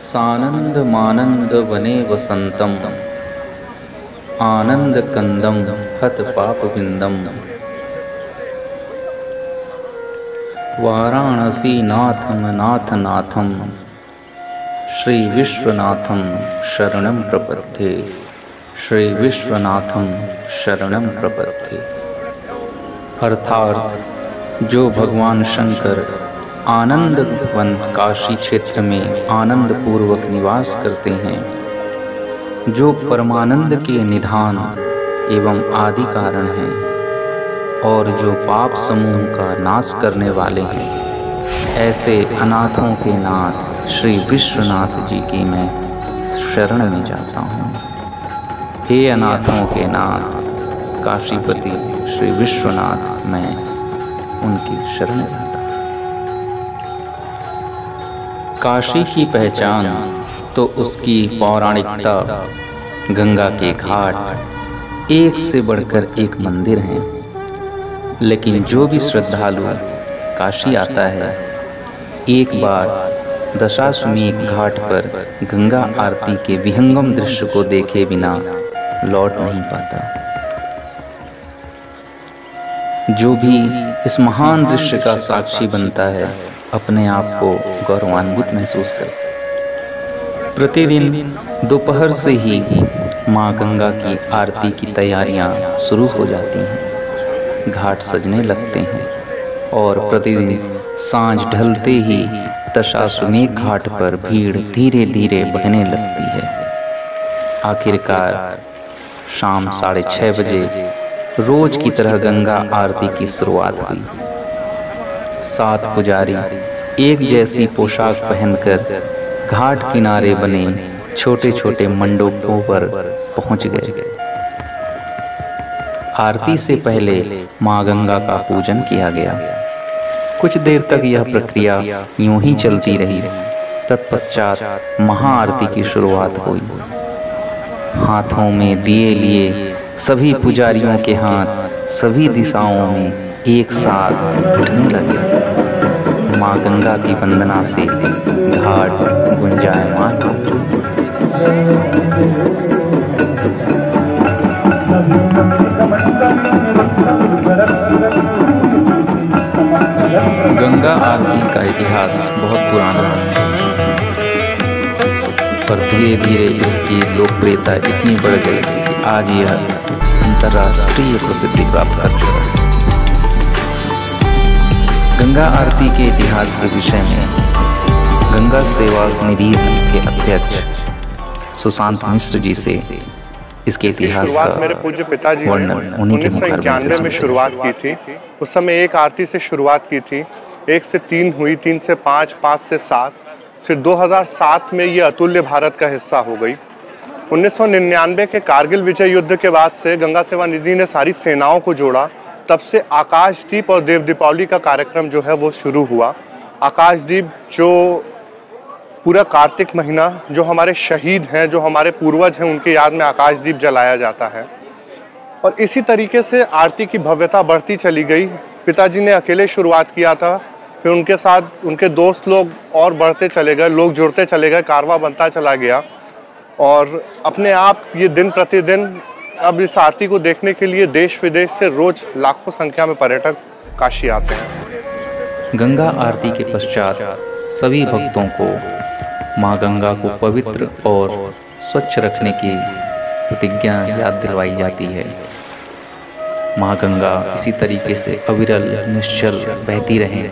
सानंदमानंद वने वसंतम आनंद कंदम हत पाप विंदम वाराणसी नाथम नाथ नाथम श्री विश्वनाथम शरणं प्रपद्ये श्री विश्वनाथम शरणं प्रपद्ये। अर्थात जो भगवान शंकर आनंद वन काशी क्षेत्र में आनंद पूर्वक निवास करते हैं, जो परमानंद के निधान एवं आदि कारण हैं और जो पाप समूह का नाश करने वाले हैं, ऐसे अनाथों के नाथ श्री विश्वनाथ जी की मैं शरण में जाता हूँ। हे अनाथों के नाथ काशीपति श्री विश्वनाथ, मैं उनकी शरण में जाता हूँ। काशी की पहचान तो उसकी पौराणिकता, गंगा के घाट, एक से बढ़कर एक मंदिर हैं। लेकिन जो भी श्रद्धालु काशी आता है, एक बार दशाश्वमेध घाट पर गंगा आरती के विहंगम दृश्य को देखे बिना लौट नहीं पाता। जो भी इस महान दृश्य का साक्षी बनता है, अपने आप को गौरवान्वित महसूस करता। प्रतिदिन दोपहर से ही माँ गंगा की आरती की तैयारियाँ शुरू हो जाती हैं, घाट सजने लगते हैं और प्रतिदिन सांझ ढलते ही दशाश्वमेध घाट पर भीड़ धीरे धीरे बढ़ने लगती है। आखिरकार शाम 6:30 बजे रोज की तरह गंगा आरती की शुरुआत हुई। 7 पुजारी एक जैसी पोशाक पहनकर घाट किनारे बने छोटे छोटे मंडपों पर पहुंच गए। आरती से पहले मां गंगा का पूजन किया गया। कुछ देर तक यह प्रक्रिया यूं ही चलती रही। तत्पश्चात महाआरती की शुरुआत हुई। हाथों में दिए लिए सभी पुजारियों के हाथ सभी दिशाओं में एक साथ उठने लगे। माँ गंगा की वंदना से घाट गुंजायमान हो। गंगा आरती का इतिहास बहुत पुराना है, पर धीरे धीरे इसकी लोकप्रियता इतनी बढ़ गई कि आज यह अंतर्राष्ट्रीय प्रसिद्धि प्राप्त कर चुका है। गंगा आरती के इतिहास के विषय में गंगा सेवा निधि के अध्यक्ष सुशांत मिश्र जी से इसके इतिहास का मेरे पूज्य पिताजी वर्णन उन्हीं के मुखारबिंद से में शुरुआत की थी। उस समय एक आरती से शुरुआत की थी, 1 से 3 हुई, 3 से 5, 5 से 7, फिर 2007 में ये अतुल्य भारत का हिस्सा हो गई। 1999 के कारगिल विजय युद्ध के बाद से गंगा सेवा निधि ने सारी सेनाओं को जोड़ा। तब से आकाशदीप और देव दीपावली का कार्यक्रम जो है वो शुरू हुआ। आकाशदीप जो पूरा कार्तिक महीना जो हमारे शहीद हैं, जो हमारे पूर्वज हैं, उनके याद में आकाशदीप जलाया जाता है। और इसी तरीके से आरती की भव्यता बढ़ती चली गई। पिताजी ने अकेले शुरुआत किया था, फिर उनके साथ उनके दोस्त लोग और बढ़ते चले गए, लोग जुड़ते चले गए, कारवां बनता चला गया। और अपने आप ये दिन प्रतिदिन अब इस आरती को देखने के लिए देश विदेश से रोज लाखों संख्या में पर्यटक काशी आते हैं। गंगा आरती के पश्चात सभी भक्तों को माँ गंगा को पवित्र और स्वच्छ रखने की प्रतिज्ञा याद दिलवाई जाती है। माँ गंगा इसी तरीके से अविरल निश्चल बहती रहे,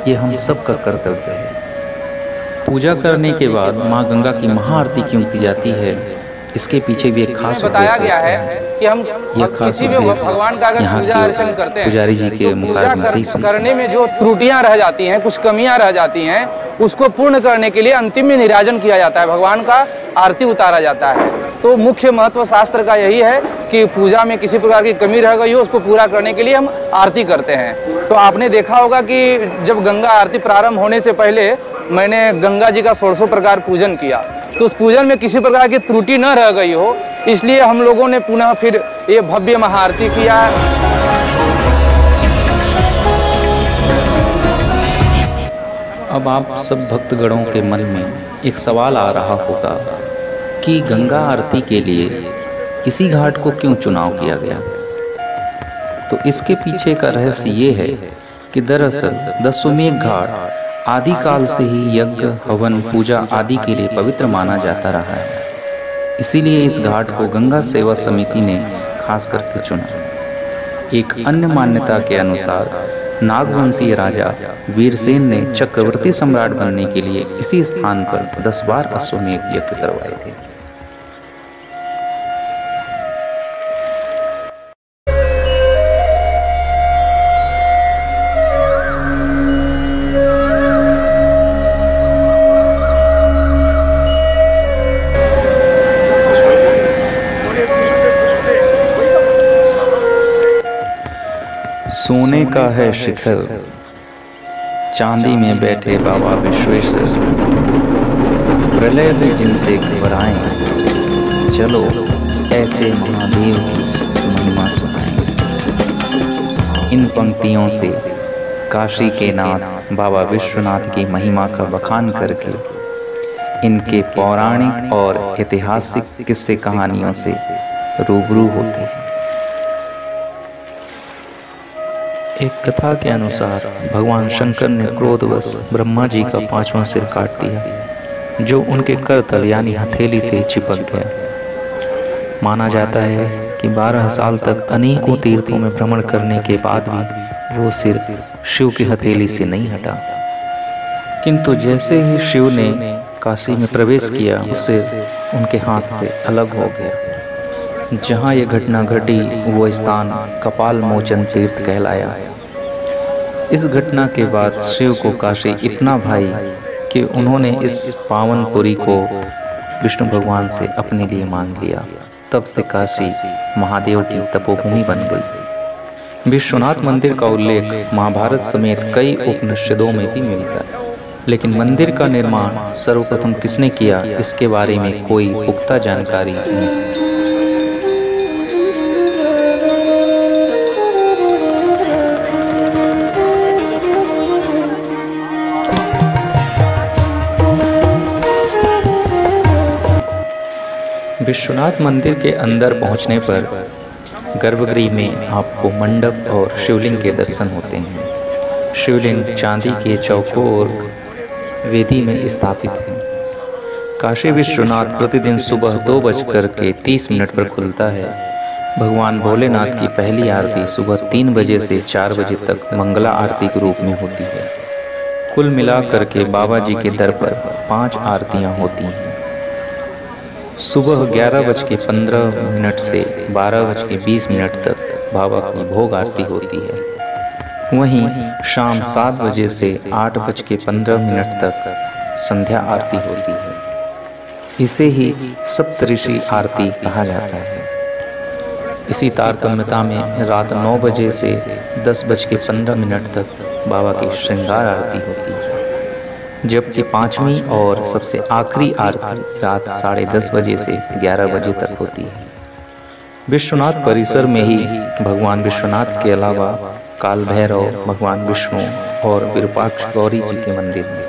ये हम सब का कर्तव्य है। पूजा करने के बाद माँ गंगा की महाआरती क्यों की जाती है, इसके पीछे भी एक खास बताया गया है कि हम किसी भी भगवान का अगर पूजा अर्चन करते हैं, पुजारी जी के मुखारबिंद से ही करने में जो त्रुटियां रह जाती हैं, कुछ कमियां रह जाती हैं, उसको पूर्ण करने के लिए अंतिम में निराजन किया जाता है, भगवान का आरती उतारा जाता है। तो मुख्य महत्व शास्त्र का यही है कि पूजा में किसी प्रकार की कमी रह गई हो, उसको पूरा करने के लिए हम आरती करते हैं। तो आपने देखा होगा कि जब गंगा आरती प्रारंभ होने से पहले मैंने गंगा जी का 1600 प्रकार पूजन किया, तो उस पूजन में किसी प्रकार की त्रुटि न रह गई हो, इसलिए हम लोगों ने पुनः फिर ये भव्य महाआरती किया। अब आप सब भक्तगणों के मन में एक सवाल आ रहा होगा कि गंगा आरती के लिए इसी घाट को क्यों चुनाव किया गया। तो इसके पीछे का रहस्य ये है कि दरअसल दशाश्वमेध घाट आदिकाल से ही यज्ञ, हवन, पूजा आदि के लिए पवित्र माना जाता रहा है। इसीलिए इस घाट को गंगा सेवा समिति ने खास करके चुना। एक अन्य मान्यता के अनुसार नागवंशीय राजा वीरसेन ने चक्रवर्ती सम्राट बनने के लिए इसी स्थान पर 10 बार अश्वमेध यज्ञ करवाए थे। सोने का है शिखर, चांदी में बैठे बाबा विश्वेश्वर, प्रलय में जिनसे घबराएं, चलो ऐसे महादेव की महिमा सुनाएं। इन पंक्तियों से काशी के नाथ बाबा विश्वनाथ की महिमा का बखान करके इनके पौराणिक और ऐतिहासिक किस्से कहानियों से रूबरू होते हैं। एक कथा के अनुसार भगवान शंकर ने क्रोधवश ब्रह्मा जी का 5वां सिर काट दिया, जो उनके करतल यानी हथेली से चिपक गया। माना जाता है कि 12 साल तक अनेकों तीर्थों में भ्रमण करने के बाद भी वो सिर शिव की हथेली से नहीं हटा। किंतु जैसे ही शिव ने काशी में प्रवेश किया, वो सिर उनके हाथ से अलग हो गया। जहाँ ये घटना घटी वो स्थान कपाल मोचन तीर्थ कहलाया। इस घटना के बाद शिव को काशी इतना भाई कि उन्होंने इस पावनपुरी को विष्णु भगवान से अपने लिए मांग लिया। तब से काशी महादेव की तपोभूमि बन गई। विश्वनाथ मंदिर का उल्लेख महाभारत समेत कई उपनिषदों में भी मिलता है, लेकिन मंदिर का निर्माण सर्वप्रथम किसने किया, इसके बारे में कोई पुख्ता जानकारी नहीं। विश्वनाथ मंदिर के अंदर पहुंचने पर गर्भगृह में आपको मंडप और शिवलिंग के दर्शन होते हैं। शिवलिंग चांदी के चौकोर वेदी में स्थापित है। काशी विश्वनाथ प्रतिदिन सुबह 2:30 पर खुलता है। भगवान भोलेनाथ की पहली आरती सुबह 3 बजे से 4 बजे तक मंगला आरती के रूप में होती है। कुल मिलाकर के बाबा जी के दर पर 5 आरतियां होती हैं। सुबह 11:15 से 12:20 तक बाबा की भोग आरती होती है। वहीं शाम 7 बजे से 8:15 तक संध्या आरती होती है। इसे ही सप्तऋषि आरती कहा जाता है। इसी तारतम्यता में रात 9 बजे से 10:15 तक बाबा की श्रृंगार आरती होती है, जबकि 5वीं और सबसे आखिरी आरती रात 10:30 बजे से 11 बजे तक होती है। विश्वनाथ परिसर में ही भगवान विश्वनाथ के अलावा काल भैरव, भगवान विष्णु और विरूपाक्ष गौरी जी के मंदिर हैं।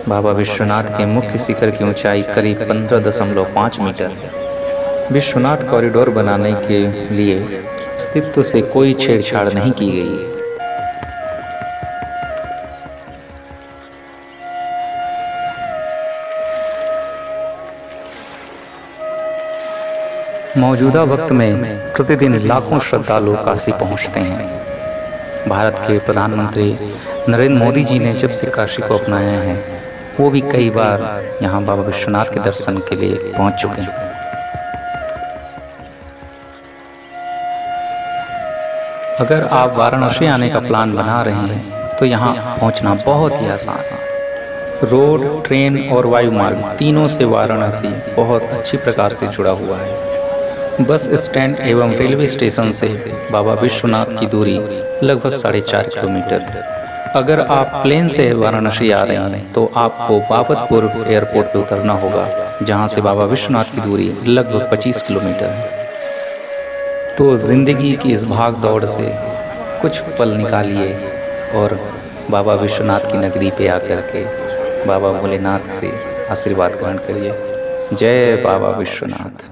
बाबा विश्वनाथ के मुख्य शिखर की ऊंचाई करीब 15.5 मीटर है। विश्वनाथ कॉरिडोर बनाने के लिए अस्तित्व से कोई छेड़छाड़ नहीं की गई है। मौजूदा वक्त में प्रतिदिन लाखों श्रद्धालु काशी पहुंचते हैं। भारत के प्रधानमंत्री नरेंद्र मोदी जी ने जब से काशी को अपनाया है, वो भी कई बार यहाँ बाबा विश्वनाथ के दर्शन के लिए पहुंच चुके हैं। अगर आप वाराणसी आने का प्लान बना रहे हैं तो यहाँ पहुँचना बहुत ही आसान है। रोड, ट्रेन और वायु मार्ग तीनों से वाराणसी बहुत अच्छी प्रकार से जुड़ा हुआ है। बस स्टैंड एवं रेलवे स्टेशन से बाबा विश्वनाथ की दूरी लगभग 4.5 किलोमीटर है। अगर आप प्लेन से वाराणसी आ रहे हैं तो आपको बाबतपुर एयरपोर्ट पर उतरना होगा, जहां से बाबा विश्वनाथ की दूरी लगभग 25 किलोमीटर है। तो ज़िंदगी की इस भाग दौड़ से कुछ पल निकालिए और बाबा विश्वनाथ की नगरी पे आकर के बाबा भोलेनाथ से आशीर्वाद ग्रहण करिए। जय बाबा विश्वनाथ।